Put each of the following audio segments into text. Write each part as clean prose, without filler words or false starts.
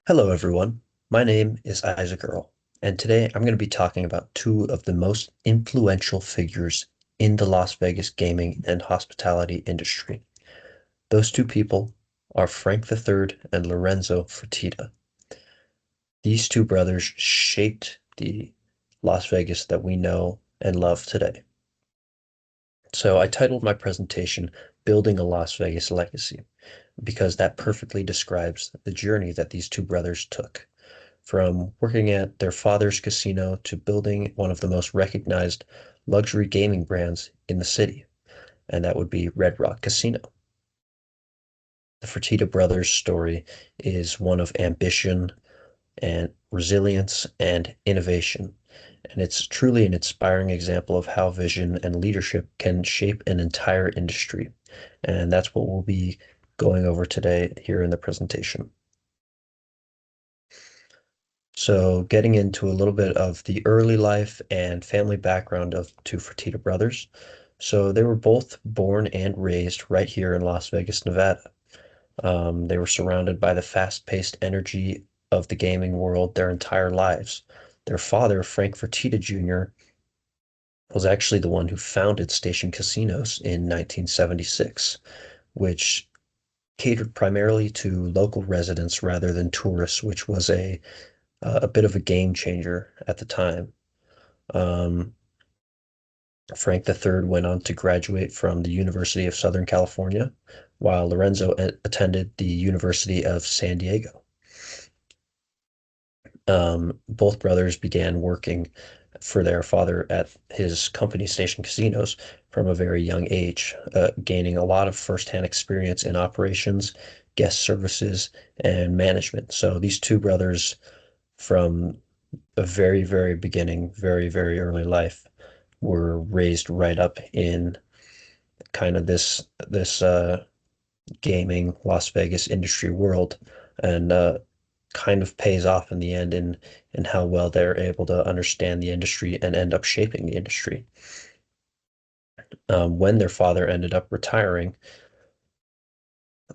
Hello, everyone. My name is Isaac Earl, and today I'm going to be talking about two of the most influential figures in the Las Vegas gaming and hospitality industry. Those two people are Frank III and Lorenzo Fertitta. These two brothers shaped the Las Vegas that we know and love today. So I titled my presentation Building a Las Vegas Legacy because that perfectly describes the journey that these two brothers took from working at their father's casino to building one of the most recognized luxury gaming brands in the city, and that would be Red Rock Casino. The Fertitta brothers' story is one of ambition and resilience and innovation, and it's truly an inspiring example of how vision and leadership can shape an entire industry. And that's what we'll be going over today here in the presentation. So, getting into a little bit of the early life and family background of two Fertitta brothers. So, they were both born and raised right here in Las Vegas, Nevada. They were surrounded by the fast-paced energy of the gaming world their entire lives. Their father, Frank Fertitta Jr., was actually the one who founded Station Casinos in 1976, which catered primarily to local residents rather than tourists, which was a bit of a game changer at the time. Um, Frank III went on to graduate from the University of Southern California, while Lorenzo attended the University of San Diego. Both brothers began working for their father at his company Station Casinos from a very young age, gaining a lot of firsthand experience in operations, guest services, and management. So these two brothers from a very, very beginning, very, very early life were raised right up in kind of this gaming Las Vegas industry world, and kind of pays off in the end in how well they're able to understand the industry and end up shaping the industry. When their father ended up retiring,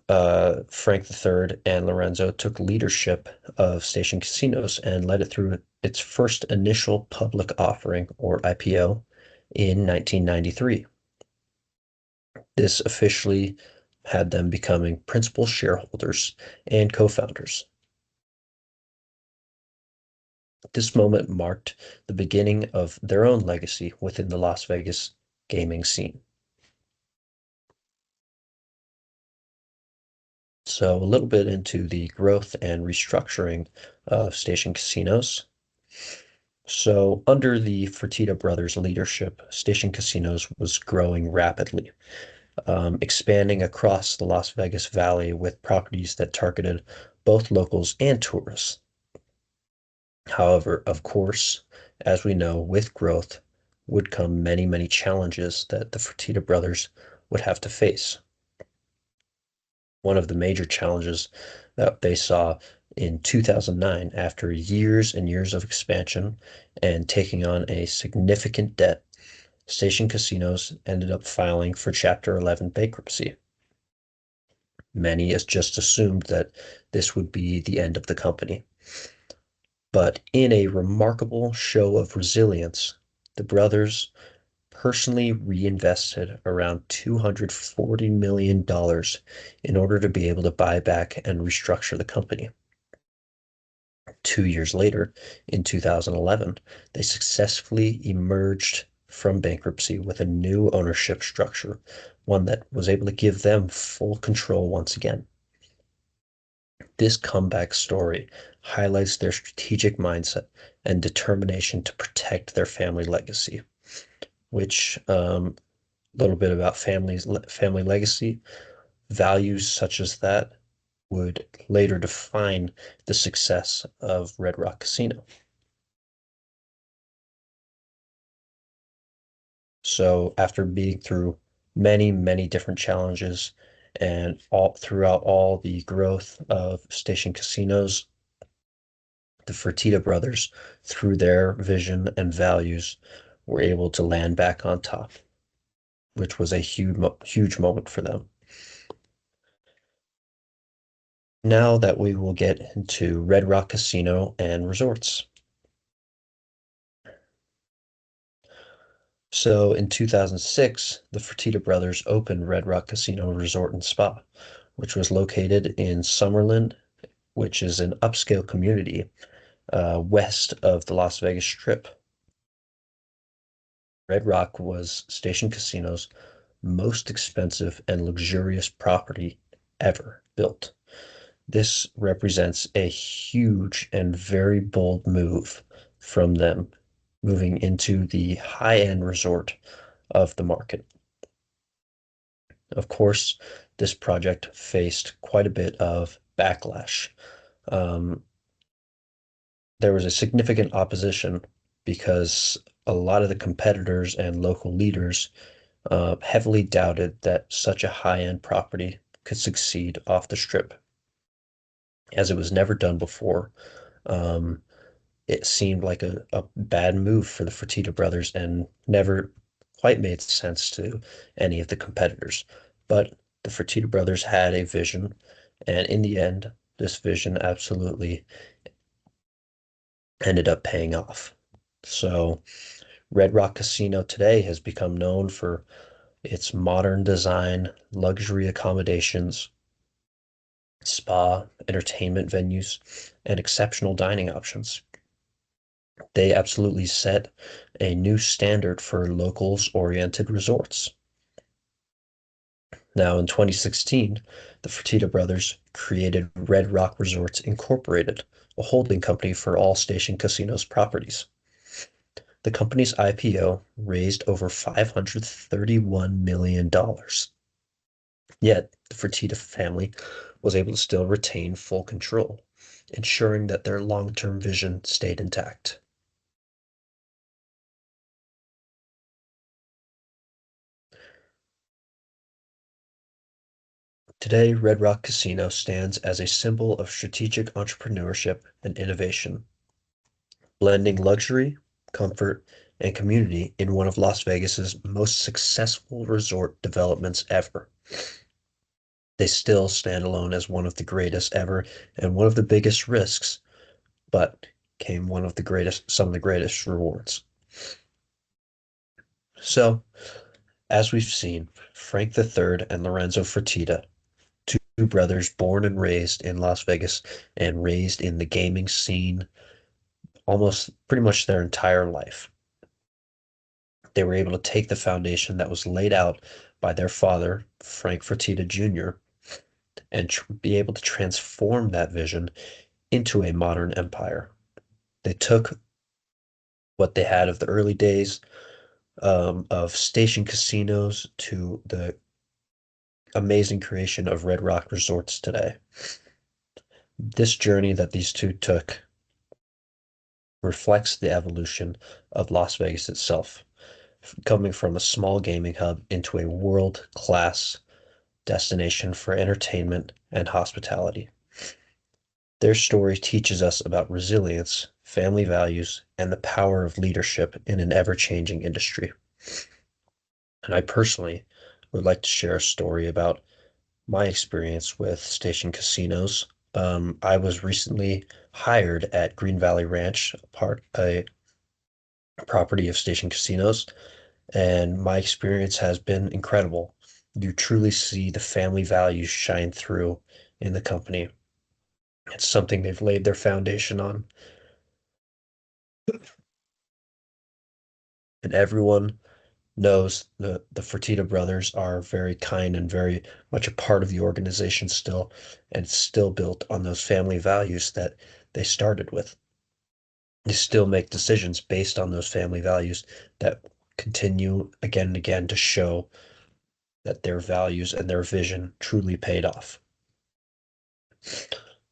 Frank III and Lorenzo took leadership of Station Casinos and led it through its first initial public offering, or IPO, in 1993. This officially had them becoming principal shareholders and co-founders. This moment marked the beginning of their own legacy within the Las Vegas gaming scene. So, a little bit into the growth and restructuring of Station Casinos. So, under the Fertitta brothers' leadership, Station Casinos was growing rapidly, expanding across the Las Vegas Valley with properties that targeted both locals and tourists. However, of course, as we know, with growth would come many, many challenges that the Fertitta brothers would have to face. One of the major challenges that they saw in 2009, after years and years of expansion and taking on a significant debt, Station Casinos ended up filing for Chapter 11 bankruptcy. Many has just assumed that this would be the end of the company. But in a remarkable show of resilience, the brothers personally reinvested around $240 million in order to be able to buy back and restructure the company. 2 years later, in 2011, they successfully emerged from bankruptcy with a new ownership structure, one that was able to give them full control once again. This comeback story highlights their strategic mindset and determination to protect their family legacy, which a little bit about family legacy. Values such as that would later define the success of Red Rock Casino. So after being through many, many different challenges and all throughout all the growth of Station Casinos, the Fertitta brothers, through their vision and values, were able to land back on top, which was a huge moment for them. Now that we will get into Red Rock Casino and Resorts. So in 2006, the Fertitta brothers opened Red Rock Casino Resort and Spa, which was located in Summerlin, which is an upscale community west of the Las Vegas Strip. Red Rock was Station Casino's most expensive and luxurious property ever built. This represents a huge and very bold move from them, moving into the high-end resort of the market. Of course, this project faced quite a bit of backlash. Um, there was a significant opposition because a lot of the competitors and local leaders heavily doubted that such a high-end property could succeed off the strip, as it was never done before. Um, it seemed like a bad move for the Fertitta brothers and never quite made sense to any of the competitors. But the Fertitta brothers had a vision, and in the end, this vision absolutely ended up paying off. So, Red Rock Casino today has become known for its modern design, luxury accommodations, spa, entertainment venues, and exceptional dining options. They absolutely set a new standard for locals-oriented resorts. Now, in 2016, the Fertitta brothers created Red Rock Resorts Incorporated, a holding company for all Station Casinos properties. The company's IPO raised over $531 million. Yet, the Fertitta family was able to still retain full control, ensuring that their long-term vision stayed intact. Today, Red Rock Casino stands as a symbol of strategic entrepreneurship and innovation, blending luxury, comfort, and community in one of Las Vegas's most successful resort developments ever. They still stand alone as one of the greatest ever and one of the biggest risks, but came some of the greatest rewards. So, as we've seen, Frank III and Lorenzo Fertitta, two brothers born and raised in Las Vegas and raised in the gaming scene almost pretty much their entire life. They were able to take the foundation that was laid out by their father, Frank Fertitta Jr., and be able to transform that vision into a modern empire. They took what they had of the early days of station casinos to the amazing creation of Red Rock Resorts today. This journey that these two took reflects the evolution of Las Vegas itself, coming from a small gaming hub into a world-class destination for entertainment and hospitality. Their story teaches us about resilience, family values, and the power of leadership in an ever-changing industry. And I personally would like to share a story about my experience with station casinos. I was recently hired at Green Valley Ranch, a property of station casinos, and my experience has been incredible. You truly see the family values shine through in the company. It's something they've laid their foundation on, and everyone knows the Fertitta brothers are very kind and very much a part of the organization still, and it's still built on those family values that they started with. They still make decisions based on those family values that continue again and again to show that their values and their vision truly paid off.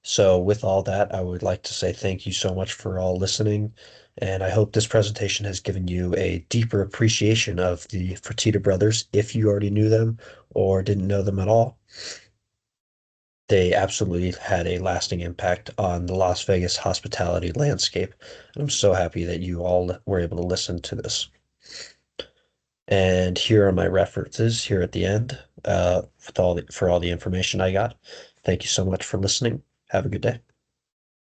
So, with all that, I would like to say thank you so much for all listening. And I hope this presentation has given you a deeper appreciation of the Fertitta brothers if you already knew them or didn't know them at all. They absolutely had a lasting impact on the Las Vegas hospitality landscape. And I'm so happy that you all were able to listen to this. And here are my references here at the end for all the information I got. Thank you so much for listening. Have a good day.